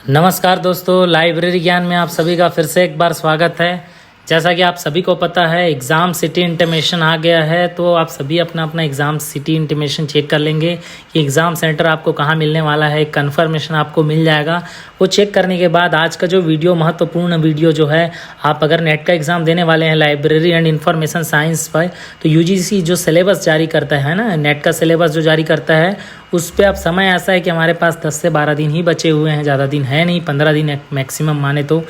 नमस्कार दोस्तों, लाइब्रेरी ज्ञान में आप सभी का फिर से एक बार स्वागत है। जैसा कि आप सभी को पता है, एग्ज़ाम सिटी इंटीमेशन आ गया है, तो आप सभी अपना अपना एग्ज़ाम सिटी इंटीमेशन चेक कर लेंगे कि एग्ज़ाम सेंटर आपको कहाँ मिलने वाला है। एक कन्फर्मेशन आपको मिल जाएगा। वो चेक करने के बाद आज का जो वीडियो, महत्वपूर्ण वीडियो जो है, आप अगर नेट का एग्ज़ाम देने वाले हैं लाइब्रेरी एंड इन्फॉर्मेशन साइंस पर, तो यूजीसी जो सिलेबस जारी करता है ना, नेट का सिलेबस जो जारी करता है, उस पर अब समय ऐसा है कि हमारे पास 10 से 12 दिन ही बचे हुए हैं, ज़्यादा दिन है नहीं, 15 दिन मैक्सिमम माने तो।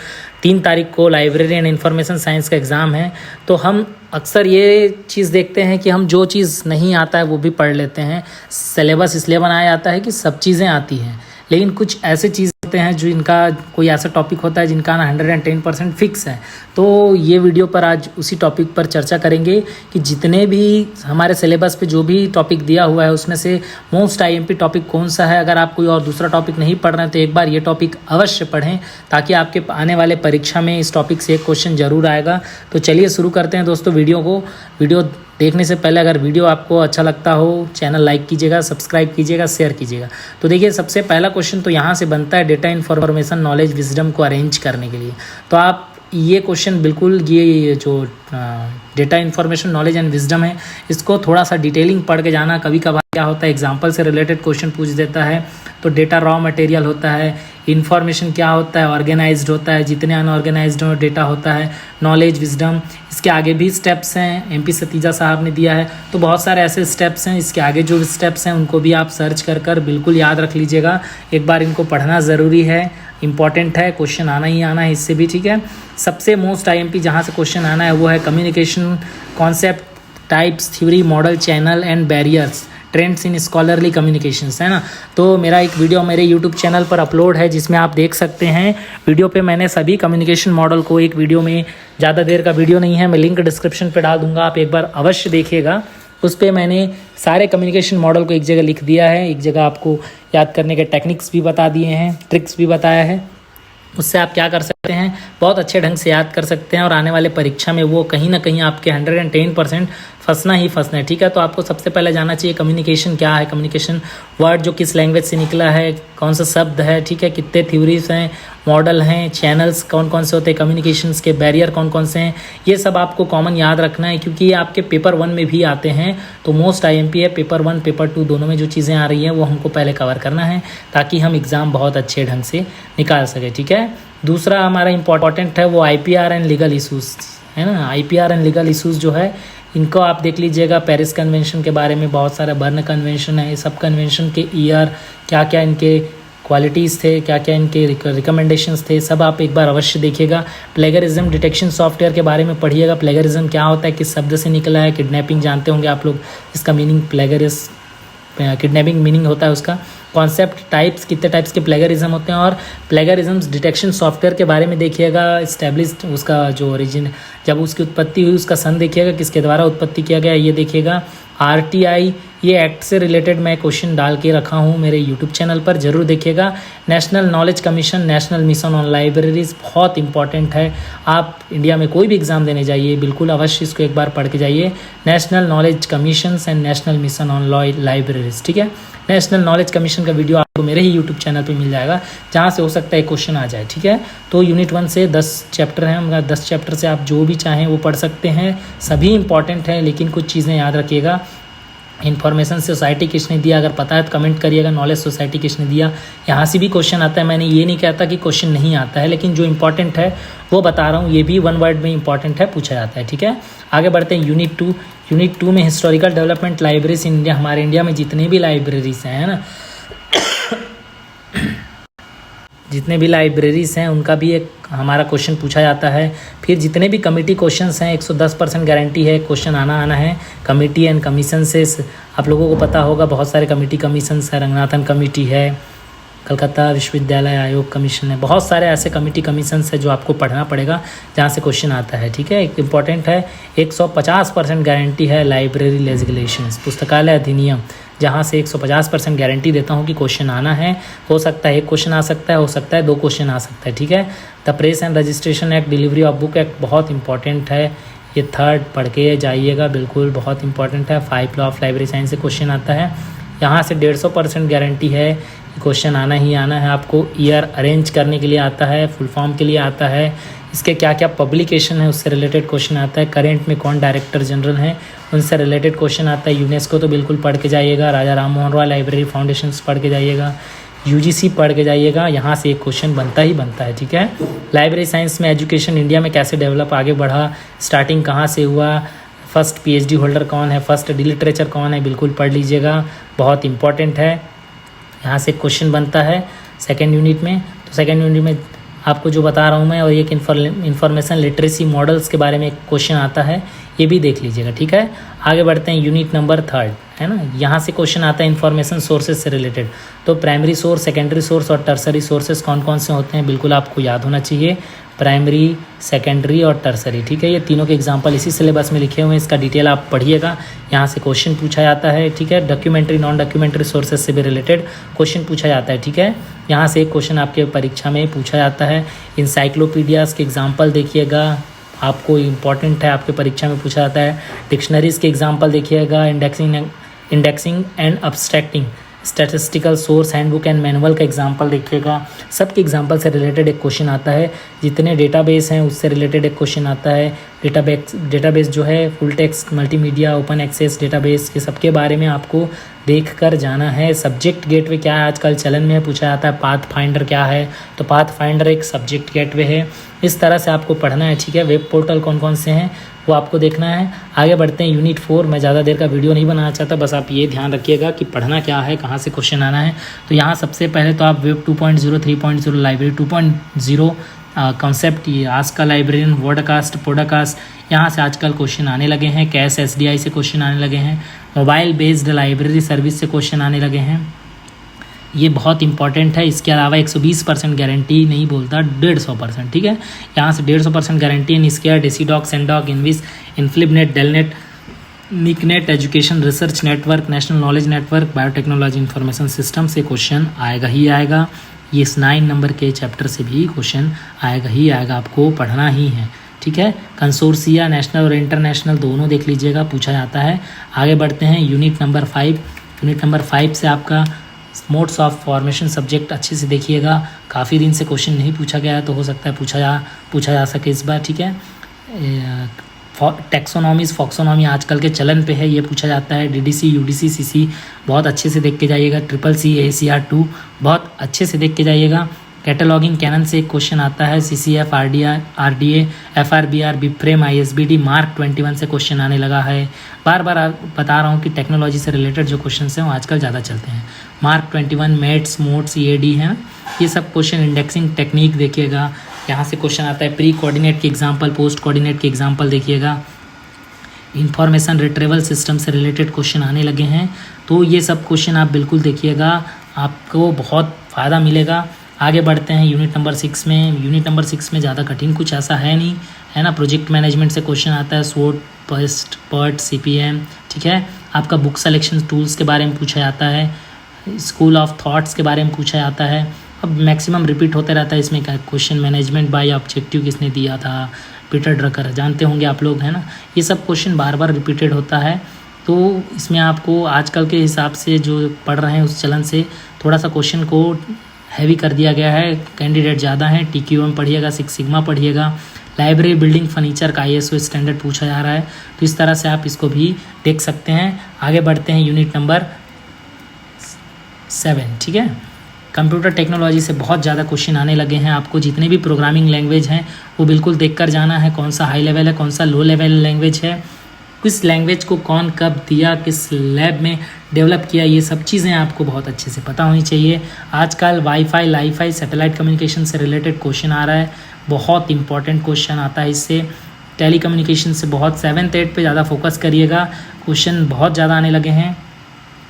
3 तारीख को लाइब्रेरी एंड इन्फॉर्मेशन साइंस का एग्ज़ाम है। तो हम अक्सर ये चीज़ देखते हैं कि हम जो चीज़ नहीं आता है वो भी पढ़ लेते हैं। सिलेबस इसलिए बनाया जाता है कि सब चीज़ें आती हैं, लेकिन कुछ ऐसे चीज़ होते हैं जो इनका कोई ऐसा टॉपिक होता है जिनका ना 110% फिक्स है। तो ये वीडियो पर आज उसी टॉपिक पर चर्चा करेंगे कि जितने भी हमारे सिलेबस पे जो भी टॉपिक दिया हुआ है उसमें से मोस्ट आईएमपी टॉपिक कौन सा है। अगर आप कोई और दूसरा टॉपिक नहीं पढ़ रहे हैं तो एक बार ये टॉपिक अवश्य पढ़ें, ताकि आपके आने वाले परीक्षा में इस टॉपिक से एक क्वेश्चन जरूर आएगा। तो चलिए शुरू करते हैं दोस्तों वीडियो को। वीडियो देखने से पहले अगर वीडियो आपको अच्छा लगता हो, चैनल लाइक कीजिएगा, सब्सक्राइब कीजिएगा, शेयर कीजिएगा। तो देखिए, सबसे पहला क्वेश्चन तो यहाँ से बनता है, डेटा इन्फॉर्मेशन नॉलेज विजडम को अरेंज करने के लिए। तो आप ये क्वेश्चन बिल्कुल, ये जो data information knowledge and wisdom है, इसको थोड़ा सा डिटेलिंग पढ़ के जाना। कभी कभार क्या होता है, एग्जाम्पल से रिलेटेड क्वेश्चन पूछ देता है। तो डेटा रॉ मटेरियल होता है, इन्फॉर्मेशन क्या होता है, ऑर्गेनाइज्ड होता है, जितने अनऑर्गेनाइज्ड डेटा होता है, नॉलेज विजडम। इसके आगे भी स्टेप्स हैं, एमपी सतीजा साहब ने दिया है। तो बहुत सारे ऐसे स्टेप्स हैं। इसके आगे जो स्टेप्स हैं उनको भी आप सर्च कर बिल्कुल याद रख लीजिएगा। एक बार इनको पढ़ना ज़रूरी है, इंपॉर्टेंट है, क्वेश्चन आना ही आना है इससे भी, ठीक है। सबसे मोस्ट आईएमपी जहाँ से क्वेश्चन आना है वो है communication concept, types, theory, model, channel and barriers, trends in scholarly communications, है ना। तो मेरा एक वीडियो मेरे यूट्यूब चैनल पर अपलोड है जिसमें आप देख सकते हैं। वीडियो पे मैंने सभी कम्युनिकेशन मॉडल को एक वीडियो में, ज़्यादा देर का वीडियो नहीं है, मैं लिंक डिस्क्रिप्शन पे डाल दूंगा, आप एक बार अवश्य देखिएगा। उस पर मैंने सारे कम्युनिकेशन मॉडल को एक जगह लिख दिया है, एक जगह आपको याद करने के टेक्निक्स भी बता दिए हैं, ट्रिक्स भी बताया है। उससे आप क्या कर सकते हैं, बहुत अच्छे ढंग से याद कर सकते हैं और आने वाले परीक्षा में वो कहीं ना कहीं आपके 110% फंसना ही फंसना है, ठीक है। तो आपको सबसे पहले जानना चाहिए कम्युनिकेशन क्या है, कम्युनिकेशन वर्ड जो किस लैंग्वेज से निकला है, कौन सा शब्द है, ठीक है, कितने थ्योरीज हैं, मॉडल हैं, चैनल्स कौन कौन से होते हैं, कम्युनिकेशंस के बैरियर कौन कौन से हैं। ये सब आपको कॉमन याद रखना है, क्योंकि ये आपके पेपर 1 में भी आते हैं। तो मोस्ट आईएमपी है, पेपर 1 पेपर 2 दोनों में जो चीज़ें आ रही हैं वो हमको पहले कवर करना है, ताकि हम एग्ज़ाम बहुत अच्छे ढंग से निकाल सकें, ठीक है। दूसरा हमारा इंपॉर्टेंट है वो आईपीआर एंड लीगल इशूज़, है ना। आईपीआर एंड लीगल इशूज़ जो है, इनको आप देख लीजिएगा। पेरिस कन्वेंशन के बारे में बहुत सारे, बर्न कन्वेंशन है, सब कन्वेंशन के ईयर, क्या क्या इनके क्वालिटीज़ थे, क्या क्या इनके रिकमेंडेशंस थे, सब आप एक बार अवश्य देखिएगा। प्लेगरिज्म डिटेक्शन सॉफ्टवेयर के बारे में पढ़िएगा। प्लेगरिज्म क्या होता है, किस शब्द से निकला है। किडनैपिंग जानते होंगे आप लोग, इसका मीनिंग किडनैपिंग मीनिंग होता है उसका। कॉन्सेप्ट, टाइप्स, कितने टाइप्स के प्लेगरिज्म होते हैं, और प्लेगरिज्म डिटेक्शन सॉफ्टवेयर के बारे में देखिएगा। इस्टेब्लिश्ड, उसका जो ओरिजिन, जब उसकी उत्पत्ति हुई उसका सन देखिएगा, किसके द्वारा उत्पत्ति किया गया ये देखिएगा। आरटीआई, ये एक्ट से रिलेटेड मैं क्वेश्चन डाल के रखा हूँ मेरे यूट्यूब चैनल पर, जरूर देखिएगा। National knowledge commission, national mission on libraries, बहुत इंपॉर्टेंट है। आप इंडिया में कोई भी एग्ज़ाम देने जाइए, बिल्कुल अवश्य इसको एक बार पढ़ के जाइए। National knowledge commission and national mission on libraries, ठीक है। नेशनल नॉलेज कमीशन का वीडियो आपको मेरे ही यूट्यूब चैनल पे मिल जाएगा, जहाँ से हो सकता है क्वेश्चन आ जाए, ठीक है। तो यूनिट 1 से 10 चैप्टर हैं, मगर 10 चैप्टर से आप जो भी चाहें वो पढ़ सकते हैं। सभी इंपॉर्टेंट हैं, लेकिन कुछ चीज़ें याद रखिएगा। इन्फॉर्मेशन सोसाइटी किसने दिया, अगर पता है तो कमेंट करिएगा। नॉलेज सोसाइटी किसने दिया, यहाँ से भी क्वेश्चन आता है। मैंने ये नहीं कहता कि क्वेश्चन नहीं आता है, लेकिन जो इंपॉर्टेंट है वो बता रहा हूँ। ये भी 1 वर्ड में इंपॉर्टेंट है, पूछा जाता है, ठीक है। आगे बढ़ते हैं यूनिट 2। यूनिट 2 में historical development libraries in India, हमारे इंडिया में जितने भी लाइब्रेरीज हैं, है ना, जितने भी लाइब्रेरीज हैं उनका भी एक हमारा क्वेश्चन पूछा जाता है। फिर जितने भी कमेटी क्वेश्चंस हैं, 110% गारंटी है क्वेश्चन आना है। कमेटी एंड कमीशन से आप लोगों को पता होगा, बहुत सारे कमेटी कमीशंस है। रंगनाथन कमेटी है, कलकत्ता विश्वविद्यालय आयोग कमीशन है, बहुत सारे ऐसे कमेटी कमीशंस है जो आपको पढ़ना पड़ेगा, जहाँ से क्वेश्चन आता है, ठीक है। एक इम्पॉर्टेंट है, 150% गारंटी है लाइब्रेरी लेजिस्लेशंस, पुस्तकालय अधिनियम, जहाँ से 150% गारंटी देता हूँ कि क्वेश्चन आना है। हो सकता है एक क्वेश्चन आ सकता है, हो सकता है 2 क्वेश्चन आ सकता है, ठीक है। The press and registration act, delivery of book act, बहुत इंपॉर्टेंट है। ये 3rd पढ़ के जाइएगा, बिल्कुल बहुत इंपॉर्टेंट है। 5 लॉ ऑफ लाइब्रेरी साइंस से क्वेश्चन आता है। यहाँ से 150% गारंटी है क्वेश्चन आना ही आना है आपको। ईयर अरेंज करने के लिए आता है, फुल फॉर्म के लिए आता है, इसके क्या क्या पब्लिकेशन है उससे रिलेटेड क्वेश्चन आता है, करेंट में कौन डायरेक्टर जनरल हैं उनसे रिलेटेड क्वेश्चन आता है। यूनेस्को तो बिल्कुल पढ़ के जाइएगा, राजा राम मोहन रॉय लाइब्रेरी फाउंडेशंस पढ़ के जाइएगा, यूजीसी पढ़ के जाइएगा, यहाँ से एक क्वेश्चन बनता ही बनता है, ठीक है। लाइब्रेरी साइंस में एजुकेशन इंडिया में कैसे डेवलप आगे बढ़ा, स्टार्टिंग कहाँ से हुआ, फर्स्ट पीएचडी होल्डर कौन है, फर्स्ट लिटरेचर कौन है, बिल्कुल पढ़ लीजिएगा, बहुत इंपॉर्टेंट है। यहाँ से क्वेश्चन बनता है सेकेंड यूनिट में। तो सेकेंड यूनिट में आपको जो बता रहा हूँ मैं, और एक इन्फॉर्मेशन लिटरेसी मॉडल्स के बारे में एक क्वेश्चन आता है, ये भी देख लीजिएगा, ठीक है। आगे बढ़ते हैं यूनिट नंबर 3, है ना। यहाँ से क्वेश्चन आता है इन्फॉर्मेशन सोर्सेज से रिलेटेड। तो प्राइमरी सोर्स, सेकेंडरी सोर्स और टर्सरी सोर्सेज कौन कौन से होते हैं, बिल्कुल आपको याद होना चाहिए। प्राइमरी, सेकेंडरी और टर्सरी, ठीक है। ये तीनों के एग्जांपल इसी सिलेबस में लिखे हुए हैं, इसका डिटेल आप पढ़िएगा। यहाँ से क्वेश्चन पूछा जाता है, ठीक है। डॉक्यूमेंट्री, नॉन डॉक्यूमेंट्री सोर्सेज से भी रिलेटेड क्वेश्चन पूछा जाता है, ठीक है। यहाँ से एक क्वेश्चन आपके परीक्षा में पूछा जाता है। इंसाइक्लोपीडियाज़ के एग्जाम्पल देखिएगा, आपको इम्पॉर्टेंट है, आपके परीक्षा में पूछा जाता है। डिक्शनरीज़ के एग्जाम्पल देखिएगा, indexing and abstracting, statistical source, handbook and manual का एग्जांपल देखिएगा। सबके एग्जांपल से रिलेटेड एक क्वेश्चन आता है। जितने डेटाबेस हैं उससे रिलेटेड एक क्वेश्चन आता है। डेटाबेस जो है full text, multimedia, open access database, ये सबके बारे में आपको देख कर जाना है। सब्जेक्ट गेटवे क्या है, आजकल चलन में पूछा जाता है। पाथ फाइंडर क्या है, तो पाथ फाइंडर एक सब्जेक्ट गेटवे है। इस तरह से आपको पढ़ना है, ठीक है। वेब पोर्टल कौन कौन से हैं वो आपको देखना है। आगे बढ़ते हैं यूनिट 4। मैं ज़्यादा देर का वीडियो नहीं बनाना चाहता, बस आप ये ध्यान रखिएगा कि पढ़ना क्या है, कहाँ से क्वेश्चन आना है। तो यहाँ सबसे पहले तो आप वेब 2.0, 3.0, लाइब्रेरी 2.0 कॉन्सेप्ट, ये आज का लाइब्रेरियन, वर्डकास्ट, पॉडकास्ट, यहाँ से आजकल क्वेश्चन आने लगे हैं। कैश एसडीआई से क्वेश्चन आने लगे हैं। मोबाइल बेस्ड लाइब्रेरी सर्विस से क्वेश्चन आने लगे हैं, ये बहुत इंपॉर्टेंट है। इसके अलावा 120% गारंटी नहीं बोलता, 150%, ठीक है। यहाँ से 150% guarantee NISCAIR, DESIDOC, SENDOC, ENVIS, INFLIBNET, DELNET, NICNET, education research network, national knowledge network, biotechnology information system से क्वेश्चन आएगा ही आएगा। ये इस 9 नंबर के चैप्टर से भी क्वेश्चन आएगा ही आएगा, आपको पढ़ना ही है, ठीक है। कंसोर्सिया, नेशनल और इंटरनेशनल दोनों देख लीजिएगा, पूछा जाता है। आगे बढ़ते हैं यूनिट नंबर 5। यूनिट नंबर 5 से आपका मोड्स ऑफ फॉर्मेशन सब्जेक्ट अच्छे से देखिएगा। काफ़ी दिन से क्वेश्चन नहीं पूछा गया है, तो हो सकता है पूछा जा सके इस बार, ठीक है। टैक्सोनॉमीज, फॉक्सोनॉमी आजकल के चलन पे है, ये पूछा जाता है। डीडीसी, यूडीसी, सीसी बहुत अच्छे से देख के जाइएगा। ट्रिपल सी, ACR2 बहुत अच्छे से देख के जाइएगा। कैटलॉगिंग कैनन से एक क्वेश्चन आता है। CCF, RDA, FRBR, बिफ्रेम, ISBD, mark 21 से क्वेश्चन आने लगा है। बार बार बता रहा हूँ कि टेक्नोलॉजी से रिलेटेड जो क्वेश्चन हैं वो आजकल ज़्यादा चलते हैं। मार्क 21, मेट्स, मोड्स, EAD हैं, ये सब क्वेश्चन। इंडेक्सिंग टेक्निक देखिएगा, यहाँ से क्वेश्चन आता है। प्री कोऑर्डिनेट के एग्जाम्पल, पोस्ट कोऑर्डिनेट के एग्जाम्पल देखिएगा। इंफॉर्मेशन रिट्रीवल सिस्टम से रिलेटेड क्वेश्चन आने लगे हैं, तो ये सब क्वेश्चन आप बिल्कुल देखिएगा, आपको बहुत फ़ायदा मिलेगा। आगे बढ़ते हैं यूनिट नंबर 6 में। यूनिट नंबर 6 में ज़्यादा कठिन कुछ ऐसा है नहीं, है ना। प्रोजेक्ट मैनेजमेंट से क्वेश्चन आता है। SWOT, PERT, PERT, CPM, ठीक है। आपका बुक सेलेक्शन टूल्स के बारे में पूछा जाता है। स्कूल ऑफ थॉट्स के बारे में पूछा जाता है। अब मैक्सिमम रिपीट होते रहता है इसमें क्या क्वेश्चन। मैनेजमेंट बाय ऑब्जेक्टिव किसने दिया था, पीटर ड्रकर, जानते होंगे आप लोग, है ना। ये सब क्वेश्चन बार बार रिपीटेड होता है, तो इसमें आपको आजकल के हिसाब से जो पढ़ रहे हैं उस चलन से थोड़ा सा क्वेश्चन को हैवी कर दिया गया है। कैंडिडेट ज़्यादा हैं। TQM पढ़िएगा, 6 सिग्मा पढ़िएगा। लाइब्रेरी, बिल्डिंग, फर्नीचर का ISO स्टैंडर्ड पूछा जा रहा है, तो इस तरह से आप इसको भी देख सकते हैं। आगे बढ़ते हैं यूनिट नंबर 7, ठीक है। कंप्यूटर टेक्नोलॉजी से बहुत ज़्यादा क्वेश्चन आने लगे हैं। आपको जितने भी प्रोग्रामिंग लैंग्वेज हैं वो बिल्कुल देख कर जाना है, कौन सा हाई लेवल है, कौन सा लो लेवल लैंग्वेज है, किस लैंग्वेज को कौन कब दिया, किस लैब में डेवलप किया, ये सब चीज़ें आपको बहुत अच्छे से पता होनी चाहिए। आजकल वाईफाई, लाईफाई, सैटेलाइट कम्युनिकेशन से रिलेटेड क्वेश्चन आ रहा है, बहुत इंपॉर्टेंट क्वेश्चन आता है इससे। टेली कम्युनिकेशन से बहुत 7th 8th पे ज़्यादा फोकस करिएगा, क्वेश्चन बहुत ज़्यादा आने लगे हैं।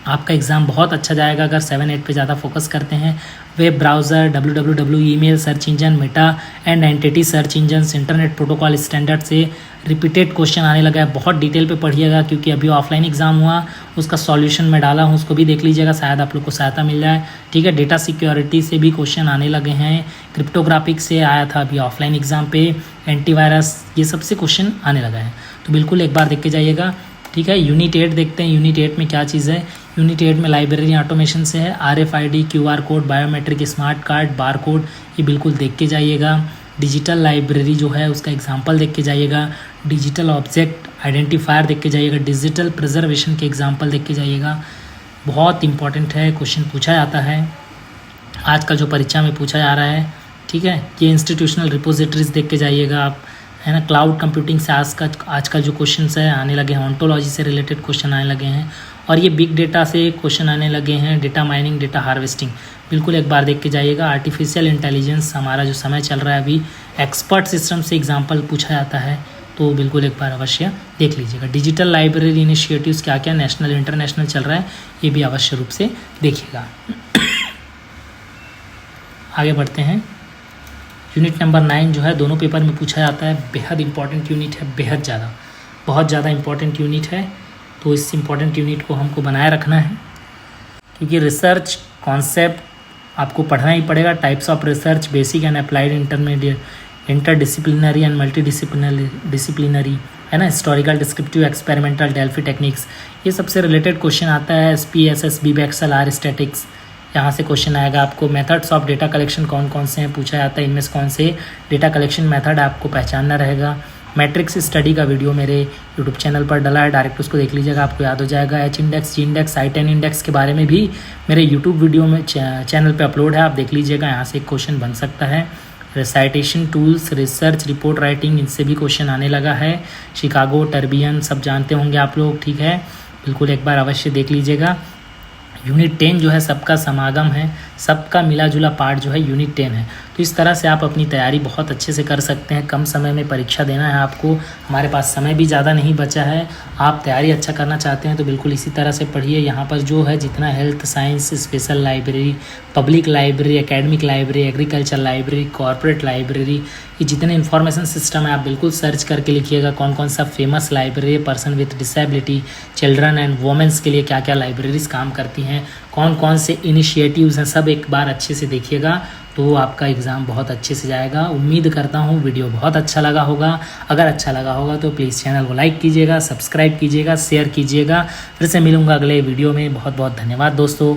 आपका एग्ज़ाम बहुत अच्छा जाएगा अगर 7 8 पे ज़्यादा फोकस करते हैं। Web browser, www, email search engine, Meta and entity search engine, internet protocol standard से रिपीटेड क्वेश्चन आने लगा है। बहुत डिटेल पे पढ़िएगा, क्योंकि अभी ऑफलाइन एग्ज़ाम हुआ, उसका सॉल्यूशन मैं डाला हूँ, उसको भी देख लीजिएगा, शायद आप लोग को सहायता मिल जाए, ठीक है। डेटा सिक्योरिटी से भी क्वेश्चन आने लगे हैं। क्रिप्टोग्राफिक से आया था अभी ऑफलाइन एग्ज़ाम पे। एंटीवायरस, ये सबसे क्वेश्चन आने लगा है, तो बिल्कुल एक बार देख के जाइएगा। ठीक है। यूनिट 8 देखते हैं, यूनिट 8 में क्या चीज़ है। यूनिट 8 में लाइब्रेरी ऑटोमेशन से है। RFID, QR code, biometric, smart card, bar code, ये बिल्कुल देख के जाइएगा। डिजिटल लाइब्रेरी जो है उसका एग्जाम्पल देख के जाइएगा। डिजिटल ऑब्जेक्ट आइडेंटिफायर देख के जाइएगा। डिजिटल प्रिजर्वेशन के एग्जाम्पल देख के जाइएगा। बहुत इंपॉर्टेंट है, क्वेश्चन पूछा जाता है आजकल जो परीक्षा में पूछा जा रहा है, ठीक है। ये इंस्टीट्यूशनल रिपोजिटरीज देख के जाइएगा आप, है ना। क्लाउड कंप्यूटिंग से आजकल जो क्वेश्चन है आने लगे हैं, ऑन्टोलॉजी से रिलेटेड क्वेश्चन आने लगे हैं, और ये बिग डेटा से क्वेश्चन आने लगे हैं, डेटा माइनिंग, डेटा हार्वेस्टिंग, बिल्कुल एक बार देख के जाइएगा। आर्टिफिशियल इंटेलिजेंस, हमारा जो समय चल रहा है अभी, एक्सपर्ट सिस्टम से एग्जाम्पल पूछा जाता है, तो बिल्कुल एक बार अवश्य देख लीजिएगा। डिजिटल लाइब्रेरी इनिशिएटिव्स क्या क्या नेशनल इंटरनेशनल चल रहा है, ये भी अवश्य रूप से देखिएगा। आगे बढ़ते हैं। यूनिट नंबर 9 जो है दोनों पेपर में पूछा जाता है, बेहद इंपॉर्टेंट यूनिट है, बेहद ज़्यादा, बहुत ज़्यादा इंपॉर्टेंट यूनिट है। तो इस इंपॉर्टेंट यूनिट को हमको बनाए रखना है, क्योंकि रिसर्च कॉन्सेप्ट आपको पढ़ना ही पड़ेगा। Types of research, basic and applied, intermediate, interdisciplinary and multidisciplinary, है ना। Historical, descriptive, experimental, Delphi techniques, ये सबसे रिलेटेड क्वेश्चन आता है। SPSS, BBEXL, R स्टैटिक्स, यहाँ से क्वेश्चन आएगा आपको। मेथड्स ऑफ डेटा कलेक्शन कौन कौन से हैं पूछा जाता है, इनमें से कौन से डेटा कलेक्शन मेथड आपको पहचानना रहेगा। मैट्रिक्स स्टडी का वीडियो मेरे यूट्यूब चैनल पर डला है, डायरेक्ट उसको देख लीजिएगा, आपको याद हो जाएगा। H index, G index, I10 index के बारे में भी मेरे यूट्यूब वीडियो में चैनल पे अपलोड है, आप देख लीजिएगा, यहाँ से एक क्वेश्चन बन सकता है। Recitation tools, research report writing, इनसे भी क्वेश्चन आने लगा है। शिकागो, टर्बियन, सब जानते होंगे आप लोग, ठीक है, बिल्कुल एक बार अवश्य देख लीजिएगा। यूनिट 10 जो है सबका समागम है, सबका मिला जुला पार्ट जो है यूनिट 10 है। तो इस तरह से आप अपनी तैयारी बहुत अच्छे से कर सकते हैं। कम समय में परीक्षा देना है आपको, हमारे पास समय भी ज़्यादा नहीं बचा है। आप तैयारी अच्छा करना चाहते हैं तो बिल्कुल इसी तरह से पढ़िए। यहाँ पर जो है जितना health science, special library, public library, academic library, agriculture library, corporate library, ये जितने इन्फॉर्मेशन सिस्टम है आप बिल्कुल सर्च करके लिखिएगा कौन कौन सा famous library, person with disability, children and womens के लिए क्या क्या लाइब्रेरीज काम करती हैं, कौन कौन से इनिशिएटिव्स हैं, सब एक बार अच्छे से देखिएगा, तो आपका एग्ज़ाम बहुत अच्छे से जाएगा। उम्मीद करता हूँ वीडियो बहुत अच्छा लगा होगा। अगर अच्छा लगा होगा तो प्लीज़ चैनल को लाइक कीजिएगा, सब्सक्राइब कीजिएगा, शेयर कीजिएगा। फिर से मिलूँगा अगले वीडियो में। बहुत बहुत धन्यवाद दोस्तों।